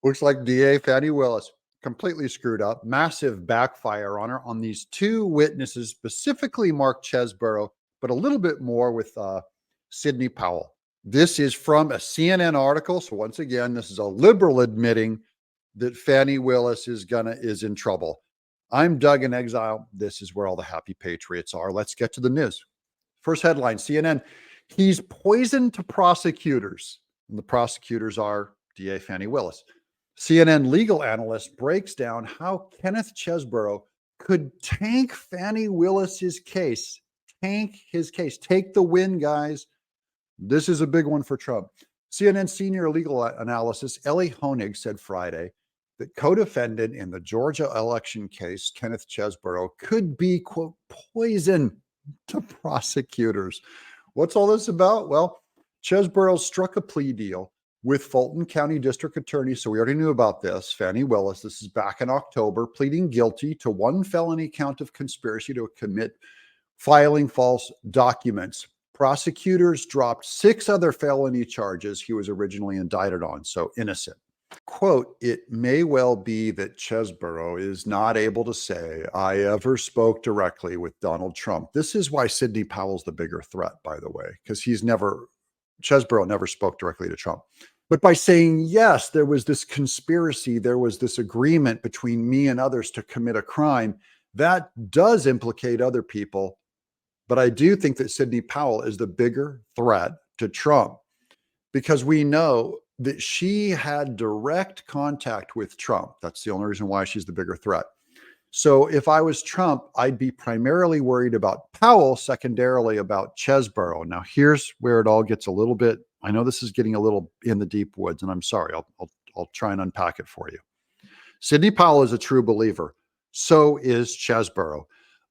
Looks like DA Fani Willis completely screwed up. Massive backfire on her on these two witnesses, specifically Mark Cheseboro, but a little bit more with Sidney Powell. This is from a CNN article. So once again, this is a liberal admitting that Fani Willis is in trouble. I'm Doug in Exile. This is where all the happy patriots are. Let's get to the news. First headline, CNN, he's poison to prosecutors. And the prosecutors are DA Fani Willis. CNN legal analyst breaks down how Kenneth Cheseboro could tank Fani Willis's case. Tank his case. Take the win, guys. This is a big one for Trump. CNN senior legal analyst Ellie Honig said Friday that co-defendant in the Georgia election case, Kenneth Cheseboro, could be, quote, poison to prosecutors. What's all this about? Well, Cheseboro struck a plea deal with Fulton County District Attorney, so we already knew about this, Fani Willis. This is back in October, pleading guilty to one felony count of conspiracy to commit filing false documents. Prosecutors dropped 6 other felony charges he was originally indicted on, so innocent. Quote, it may well be that Cheseboro is not able to say, I ever spoke directly with Donald Trump. This is why Sidney Powell's the bigger threat, by the way, because Cheseboro never spoke directly to Trump. But by saying, yes, there was this conspiracy, there was this agreement between me and others to commit a crime, that does implicate other people. But I do think that Sidney Powell is the bigger threat to Trump because we know that she had direct contact with Trump. That's the only reason why she's the bigger threat. So if I was Trump, I'd be primarily worried about Powell, secondarily about Cheseboro. Now, here's where it all gets a little bit, I know this is getting a little in the deep woods, and I'm sorry, I'll try and unpack it for you. Sidney Powell is a true believer. So is Cheseboro.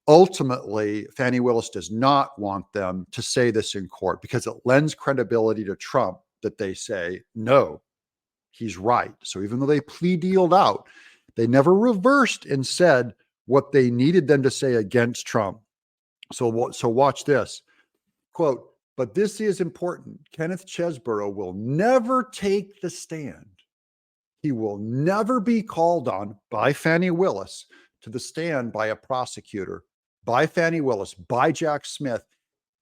Ultimately, Fani Willis does not want them to say this in court because it lends credibility to Trump that they say, no, he's right. So even though they plea dealed out, they never reversed and said what they needed them to say against Trump. So watch this. Quote, but this is important. Kenneth Cheseboro will never take the stand. He will never be called on by Fani Willis to the stand by a prosecutor, by Fani Willis, by Jack Smith.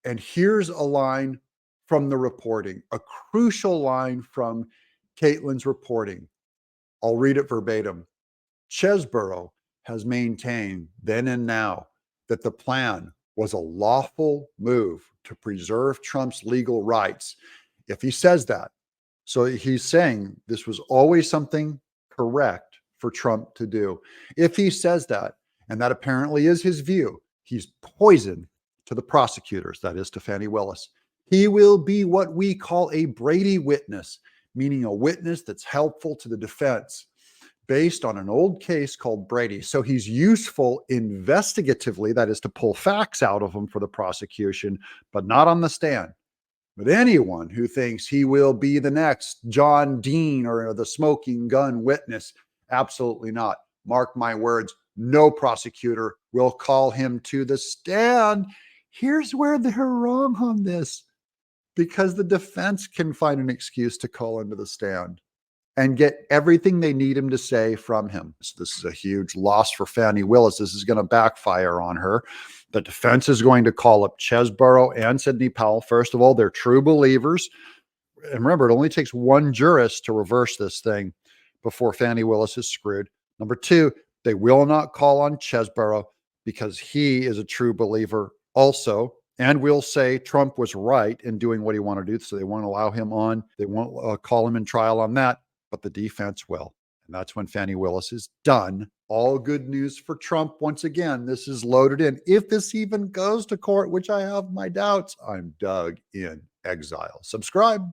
And here's a line from the reporting, a crucial line from Caitlin's reporting. I'll read it verbatim. Cheseboro has maintained then and now that the plan was a lawful move to preserve Trump's legal rights. If he says that, so he's saying this was always something correct for Trump to do. If he says that, and that apparently is his view, he's poison to the prosecutors, that is to Fani Willis. He will be what we call a Brady witness, meaning a witness that's helpful to the defense based on an old case called Brady. So he's useful investigatively, that is to pull facts out of him for the prosecution, but not on the stand. But anyone who thinks he will be the next John Dean or the smoking gun witness, absolutely not. Mark my words, no prosecutor will call him to the stand. Here's where they're wrong on this, because the defense can find an excuse to call him to the stand and get everything they need him to say from him. So this is a huge loss for Fani Willis. This is going to backfire on her. The defense is going to call up Cheseboro and Sidney Powell. First of all, they're true believers. And remember, it only takes one jurist to reverse this thing before Fani Willis is screwed. Number 2, they will not call on Cheseboro because he is a true believer also. And we'll say Trump was right in doing what he wanted to do. So they won't allow him on. They won't call him in trial on that, but the defense will. And that's when Fani Willis is done. All good news for Trump. Once again, this is loaded in. If this even goes to court, which I have my doubts, I'm Doug in Exile. Subscribe.